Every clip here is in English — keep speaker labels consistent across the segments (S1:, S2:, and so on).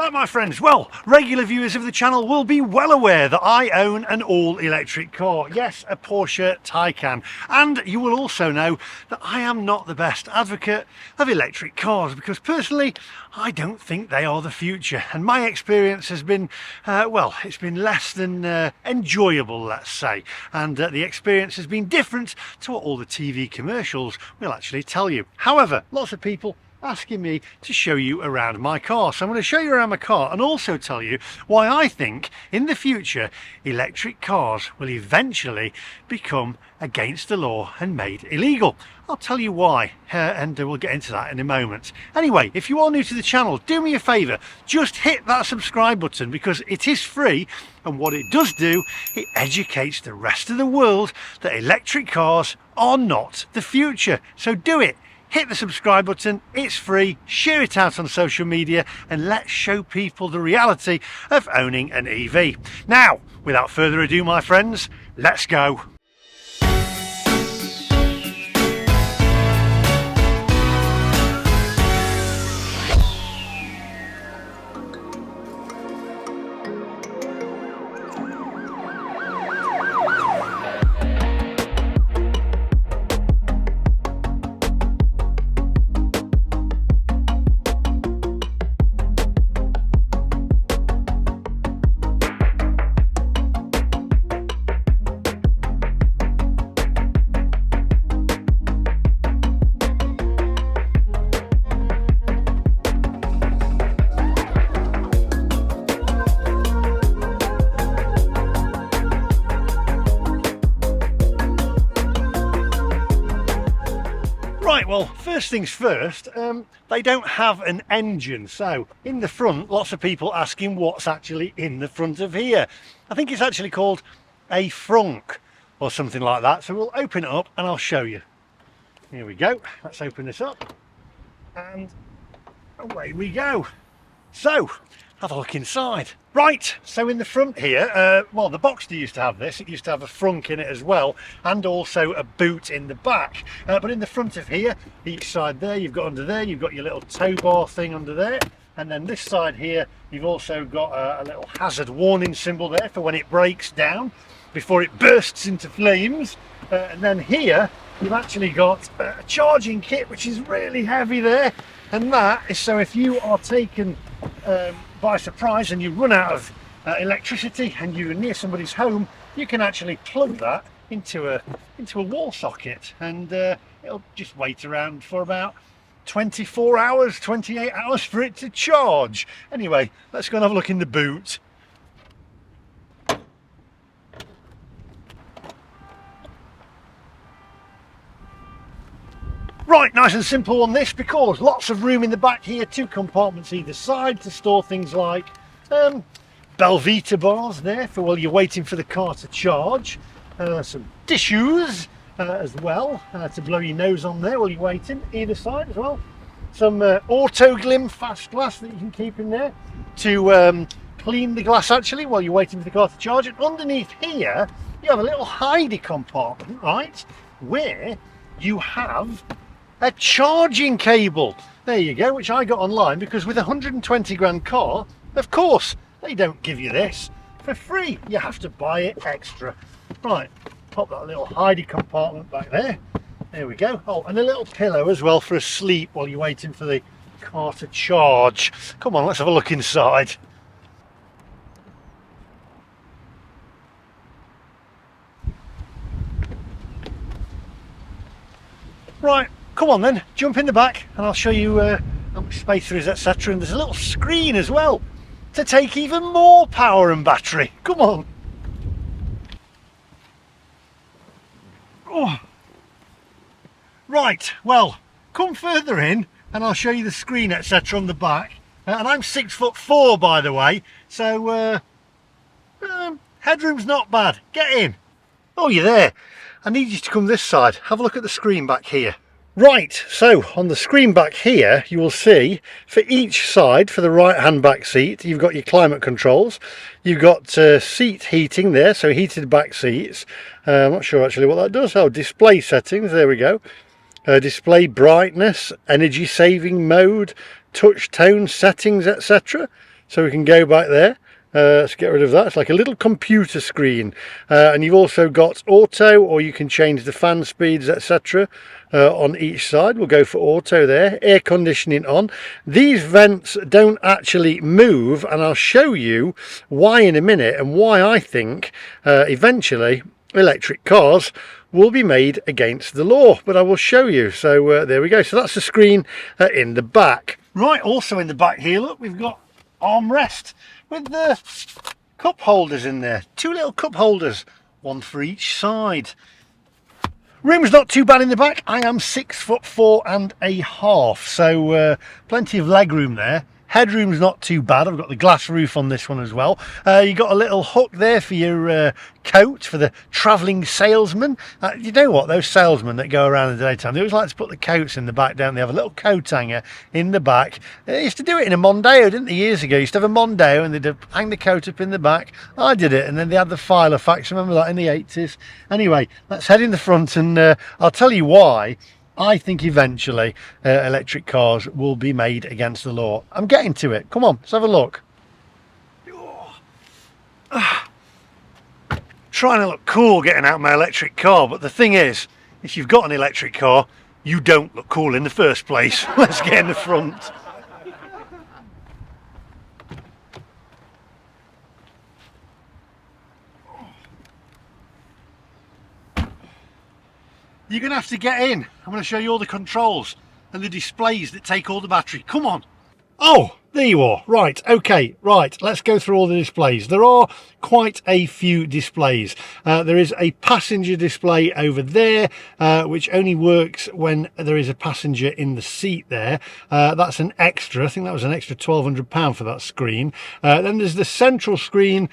S1: Right, my friends, well, regular viewers of the channel will be well aware that I own an all-electric car. Yes, a Porsche Taycan. And you will also know that I am not the best advocate of electric cars because personally, I don't think they are the future. And my experience has been, well, it's been less than enjoyable, let's say. And the experience has been different to what all the TV commercials will actually tell you. However, lots of people asking me to show you around my car, so I'm going to show you around my car and also tell you why I think in the future electric cars will eventually become against the law and made illegal. I'll tell you why, and we'll get into that in a moment. Anyway, if you are new to the channel, do me a favour, just hit that subscribe button because it is free, and what it does do, it educates the rest of the world that electric cars are not the future. So do it. Hit the subscribe button, it's free, share it out on social media, and let's show people the reality of owning an EV. Now, without further ado, my friends, let's go. Right, well, first things first, they don't have an engine. So in the front, lots of people asking what's actually in the front of here. I think it's actually called a frunk or something like that. So we'll open it up and I'll show you. Here we go. Let's open this up and away we go. So have a look inside. Right, so in the front here, well, the Boxster used to have this. It used to have a frunk in it as well, and also a boot in the back. But in the front of here, each side there, you've got under there, you've got your little tow bar thing under there. And then this side here, you've also got a little hazard warning symbol there for when it breaks down, before it bursts into flames. And then here, you've actually got a charging kit, which is really heavy there. And that is so if you are taken by surprise and you run out of electricity and you're near somebody's home, you can actually plug that into a wall socket, and it'll just wait around for about 24 hours, 28 hours for it to charge. Anyway, let's go and have a look in the boot. Right, nice and simple on this because lots of room in the back here, 2 compartments either side to store things like Belvita bars there for while you're waiting for the car to charge, some tissues as well to blow your nose on there while you're waiting, either side as well, some Autoglim fast glass that you can keep in there to clean the glass actually while you're waiting for the car to charge. And underneath here you have a little hidey compartment, right, where you have a charging cable. There you go, which I got online because with a 120 grand car, of course, they don't give you this for free. You have to buy it extra. Right, pop that little hidey compartment back there. There we go. Oh, and a little pillow as well for a sleep while you're waiting for the car to charge. Come on, let's have a look inside. Right, come on then, jump in the back and I'll show you how much space there is, etc. And there's a little screen as well to take even more power and battery. Come on. Oh. Right, well, come further in and I'll show you the screen, etc. on the back. And I'm 6'4", by the way, so headroom's not bad. Get in. Oh, you're there. I need you to come this side. Have a look at the screen back here. Right, so on the screen back here you will see for each side, for the right hand back seat, you've got your climate controls, you've got seat heating there, so heated back seats. I'm not sure actually what that does. Oh, display settings, there we go. Display brightness, energy saving mode, touch tone settings, etc. so we can go back there. Let's get rid of that. It's like a little computer screen, and you've also got auto, or you can change the fan speeds, etc. On each side. We'll go for auto there. Air conditioning on. These vents don't actually move, and I'll show you why in a minute, and why I think eventually electric cars will be made against the law, but I will show you. So there we go. So that's the screen in the back. Right, also in the back here, look, we've got armrest with the cup holders in there. 2 little cup holders, 1 for each side. Room's not too bad in the back. I am 6'4.5", so plenty of leg room there. Headroom's not too bad. I've got the glass roof on this one as well. You got a little hook there for your coat, for the travelling salesman. You know what, those salesmen that go around in the daytime, they always like to put the coats in the back, don't they? Have a little coat hanger in the back. They used to do it in a Mondeo, didn't they, years ago? You used to have a Mondeo and they'd hang the coat up in the back. I did it, and then they had the Filofax. Remember that in the 80s? Anyway, let's head in the front, and I'll tell you why I think eventually electric cars will be made against the law. I'm getting to it. Come on, let's have a look. Trying to look cool getting out my electric car, but the thing is, if you've got an electric car, you don't look cool in the first place. Let's get in the front. You're going to have to get in. I'm going to show you all the controls and the displays that take all the battery. Come on. Oh, there you are. Right, okay, right. Let's go through all the displays. There are quite a few displays. There is a passenger display over there, which only works when there is a passenger in the seat there. That's an extra. I think that was an extra £1,200 for that screen. Then there's the central screen.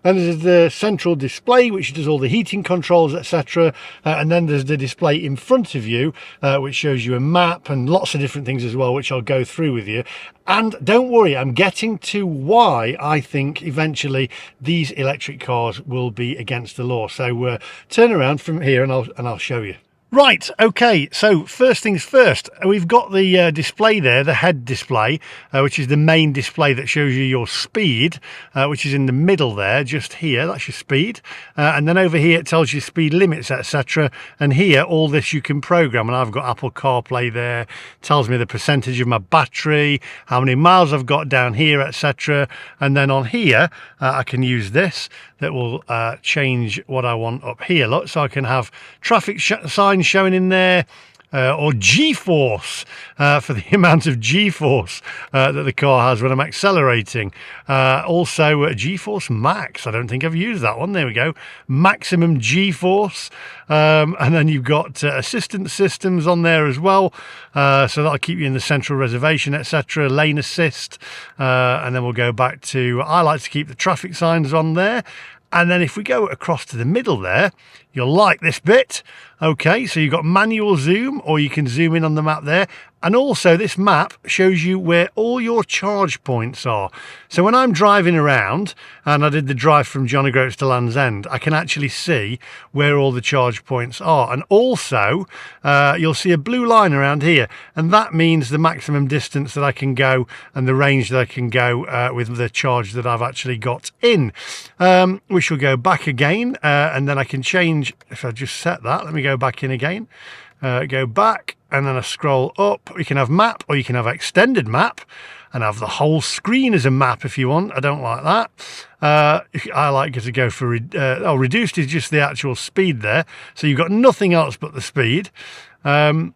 S1: Then there's the central display, which does all the heating controls, etc. And then there's the display in front of you, which shows you a map and lots of different things as well, which I'll go through with you. And don't worry, I'm getting to why I think eventually these electric cars will be against the law. So turn around from here and I'll show you. Right, okay, so first things first, we've got the display there, the head display, which is the main display that shows you your speed, which is in the middle there, just here, that's your speed. And then over here it tells you speed limits, etc. And here, all this you can program, and I've got Apple CarPlay there, tells me the percentage of my battery, how many miles I've got down here, etc. And then on here, I can use this, that will change what I want up here, look, so I can have traffic signs showing in there, or G-force, for the amount of G-force that the car has when I'm accelerating. Also G-force max, I don't think I've used that one. There we go, maximum G-force. And then you've got assistance systems on there as well, so that'll keep you in the central reservation, etc. Lane assist, and then we'll go back to, I like to keep the traffic signs on there. And then if we go across to the middle there, you'll like this bit. Okay, so you've got manual zoom, or you can zoom in on the map there. And also this map shows you where all your charge points are. So when I'm driving around, and I did the drive from John O'Groats to Land's End, I can actually see where all the charge points are. And also, you'll see a blue line around here, and that means the maximum distance that I can go and the range that I can go with the charge that I've actually got in. We shall go back again, and then I can change, if I just set that, let me go back in again. Go back, and then I scroll up. You can have map, or you can have extended map and have the whole screen as a map if you want. I don't like that. I like it to go for reduced is just the actual speed there, so you've got nothing else but the speed. I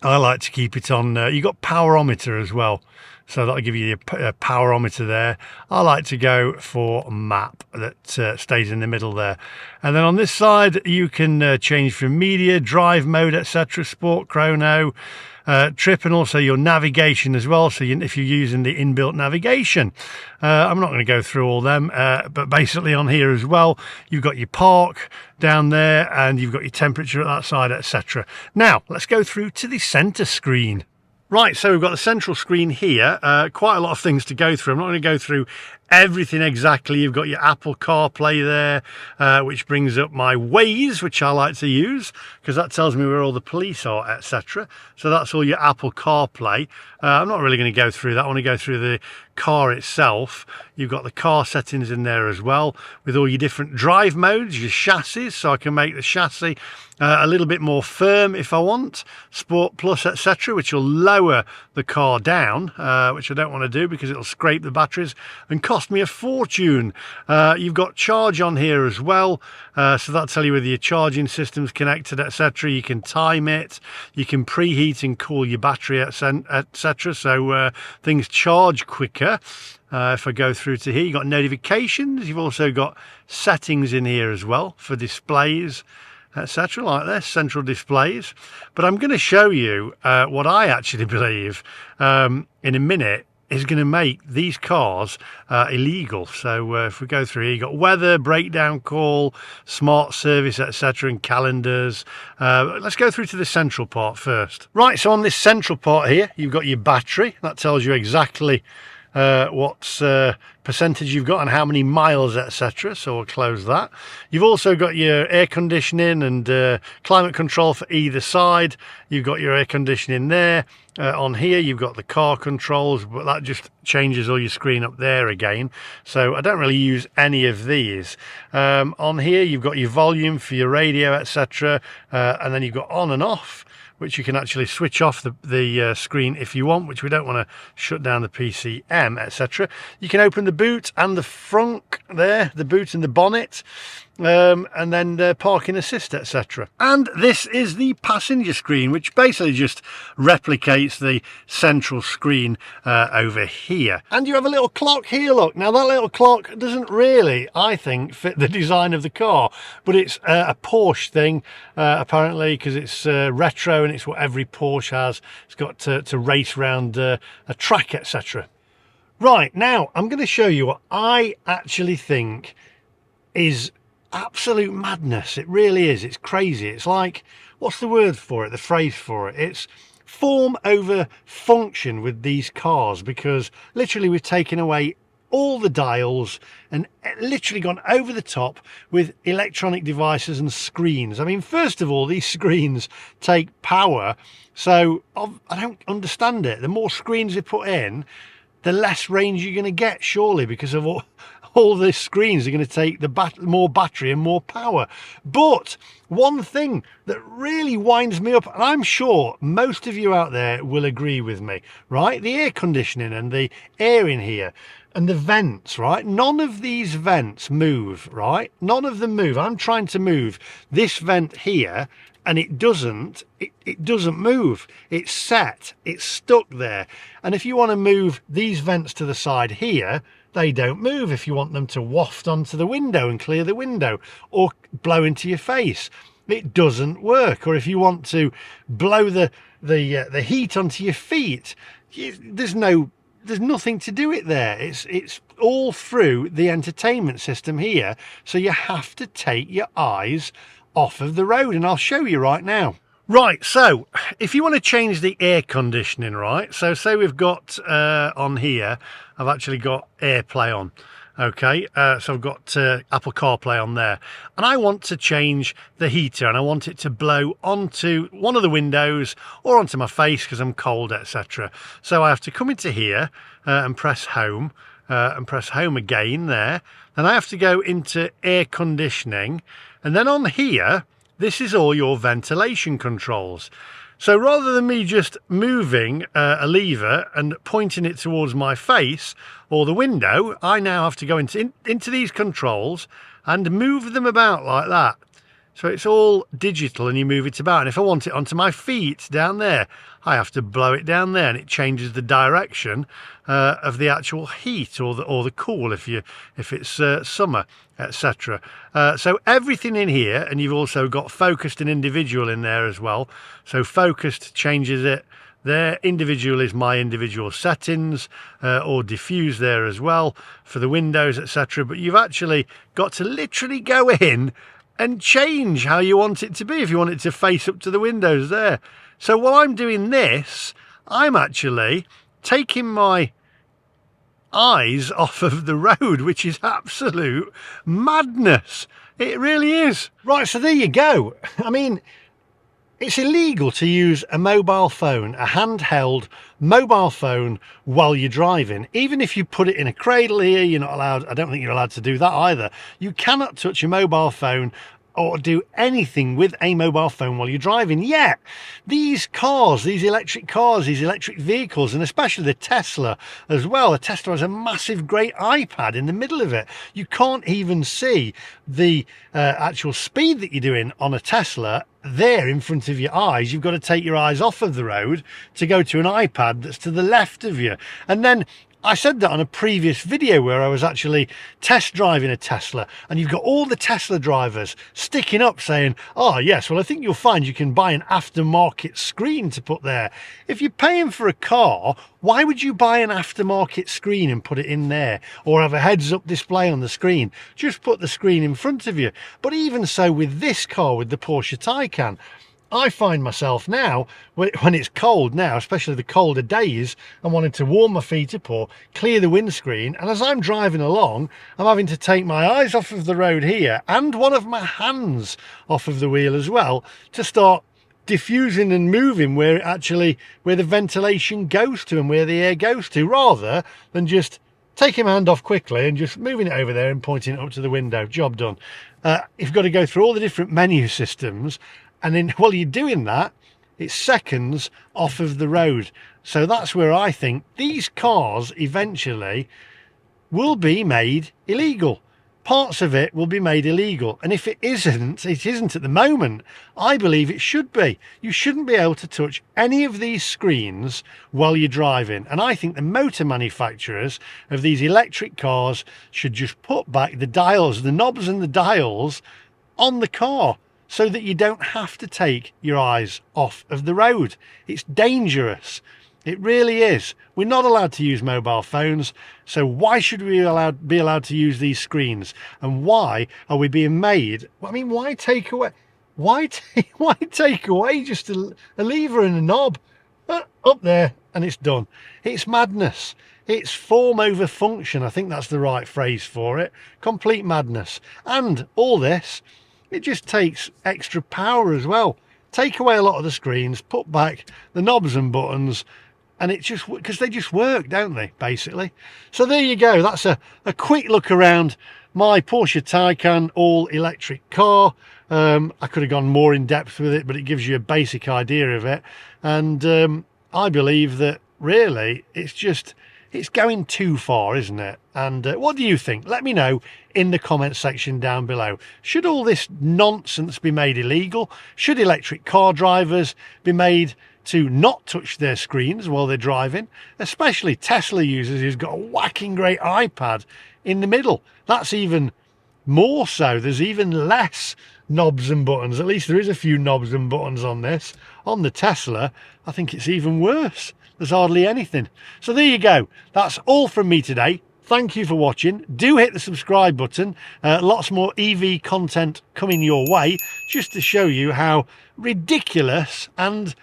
S1: like to keep it on. You've got powerometer as well, so that'll give you a powerometer there. I like to go for map, that stays in the middle there. And then on this side you can change from media, drive mode, etc., sport, chrono, trip, and also your navigation as well. So if you're using the inbuilt navigation, I'm not going to go through all them, but basically on here as well, you've got your park down there, and you've got your temperature at that side, etc. Now let's go through to the center screen. Right, so we've got the central screen here, quite a lot of things to go through. I'm not going to go through everything exactly. You've got your Apple CarPlay there, which brings up my Waze, which I like to use because that tells me where all the police are, etc. So that's all your Apple CarPlay. I'm not really going to go through that. I want to go through the car itself. You've got the car settings in there as well, with all your different drive modes, your chassis, so I can make the chassis a little bit more firm if I want, Sport Plus, etc., which will lower the car down, which I don't want to do because it'll scrape the batteries and cost me a fortune. You've got charge on here as well, so that'll tell you whether your charging system's connected, etc. You can time it, you can preheat and cool your battery, etc., so things charge quicker. If I go through to here, you've got notifications. You've also got settings in here as well for displays, etc., like this, central displays. But I'm going to show you what I actually believe in a minute is going to make these cars illegal. So if we go through here, you've got weather, breakdown call, smart service, etc., and calendars. Let's go through to the central part first. Right, so on this central part here, you've got your battery. That tells you exactly what percentage you've got and how many miles, etc. So we'll close that. You've also got your air conditioning and climate control for either side. You've got your air conditioning there. On here you've got the car controls, but that just changes all your screen up there again, so I don't really use any of these. On here you've got your volume for your radio, etc., and then you've got on and off, which you can actually switch off the screen if you want, which we don't want to shut down the PCM, etc. You can open the boot and the frunk there, the boot and the bonnet, and then parking assist, etc. And this is the passenger screen, which basically just replicates the central screen over here. And you have a little clock here, look. Now that little clock doesn't really, I think, fit the design of the car, but it's a Porsche thing, apparently, because it's retro and it's what every Porsche has. It's got to race around a track, etc. Right, now I'm going to show you what I actually think is absolute madness. It really is. It's crazy. It's like, what's the word for it, the phrase for it? It's form over function with these cars, because literally we've taken away all the dials and literally gone over the top with electronic devices and screens. I mean, first of all, these screens take power, so I don't understand it. The more screens they put in, the less range you're going to get, surely, because of all the screens are going to take more battery and more power. But one thing that really winds me up, and I'm sure most of you out there will agree with me, right? The air conditioning and the air in here and the vents, right? None of these vents move, right? None of them move. I'm trying to move this vent here and it doesn't move. It's set, it's stuck there. And if you want to move these vents to the side here, they don't move. If you want them to waft onto the window and clear the window or blow into your face, it doesn't work. Or if you want to blow the heat onto your feet, there's nothing to do it there. It's all through the entertainment system here, so you have to take your eyes off of the road, and I'll show you right now. Right, so if you want to change the air conditioning, right, so say we've got on here, I've actually got AirPlay on, okay, so I've got Apple CarPlay on there, and I want to change the heater, and I want it to blow onto one of the windows or onto my face because I'm cold, etc. So I have to come into here and press home again there, and I have to go into air conditioning, and then on here, this is all your ventilation controls. So rather than me just moving a lever and pointing it towards my face or the window, I now have to go into these controls and move them about like that. So it's all digital and you move it about. And if I want it onto my feet down there, I have to blow it down there and it changes the direction of the actual heat or the cool if it's summer, etc. So everything in here, and you've also got focused and individual in there as well. So focused changes it there, individual is my individual settings, or diffuse there as well for the windows, etc. But you've actually got to literally go in and change how you want it to be if you want it to face up to the windows there. So while I'm doing this, I'm actually taking my eyes off of the road, which is absolute madness. It really is. Right, so there you go. I mean, it's illegal to use a mobile phone, a handheld mobile phone, while you're driving. Even if you put it in a cradle here, you're not allowed. I don't think you're allowed to do that either. You cannot touch a mobile phone or do anything with a mobile phone while you're driving. Yet these cars, these electric cars, these electric vehicles, and especially the Tesla as well, the Tesla has a massive great iPad in the middle of it. You can't even see the actual speed that you're doing on a Tesla there in front of your eyes. You've got to take your eyes off of the road to go to an iPad that's to the left of you. And then I said that on a previous video where I was actually test driving a Tesla, and you've got all the Tesla drivers sticking up saying, oh yes, well I think you'll find you can buy an aftermarket screen to put there. If you're paying for a car, why would you buy an aftermarket screen and put it in there, or have a heads-up display on the screen? Just put the screen in front of you. But even so with this car, with the Porsche Taycan, I find myself now, when it's cold now, especially the colder days, I'm wanting to warm my feet up or clear the windscreen, and as I'm driving along, I'm having to take my eyes off of the road here and one of my hands off of the wheel as well to start diffusing and moving where the ventilation goes to and where the air goes to, rather than just taking my hand off quickly and just moving it over there and pointing it up to the window. Job done. You've got to go through all the different menu systems, and then while you're doing that, it's seconds off of the road. So that's where I think these cars eventually will be made illegal. Parts of it will be made illegal. And if it isn't at the moment. I believe it should be. You shouldn't be able to touch any of these screens while you're driving. And I think the motor manufacturers of these electric cars should just put back the dials, the knobs and the dials on the car, so that you don't have to take your eyes off of the road. It's dangerous. It really is. We're not allowed to use mobile phones, so why should we be allowed to use these screens? And why are we being made? I mean, why take away? Why take away just a lever and a knob up there and it's done? It's madness. It's form over function. I think that's the right phrase for it. Complete madness. And all this, it just takes extra power as well. Take away a lot of the screens, put back the knobs and buttons, and it just, because they just work, don't they, basically? So there you go. That's a quick look around my Porsche Taycan all electric car. I could have gone more in depth with it, but it gives you a basic idea of it. And I believe that really it's going too far, isn't it? And what do you think? Let me know in the comment section down below. Should all this nonsense be made illegal? Should electric car drivers be made to not touch their screens while they're driving? Especially Tesla users who's got a whacking great iPad in the middle. That's even more so. There's even less knobs and buttons. At least there is a few knobs and buttons on this. On the Tesla, I think it's even worse. There's hardly anything. So there you go. That's all from me today. Thank you for watching. Do hit the subscribe button. Lots more EV content coming your way, just to show you how ridiculous and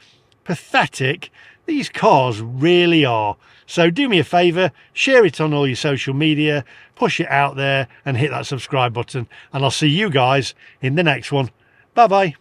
S1: pathetic these cars really are. So do me a favor, share it on all your social media, push it out there and hit that subscribe button, and I'll see you guys in the next one. Bye bye.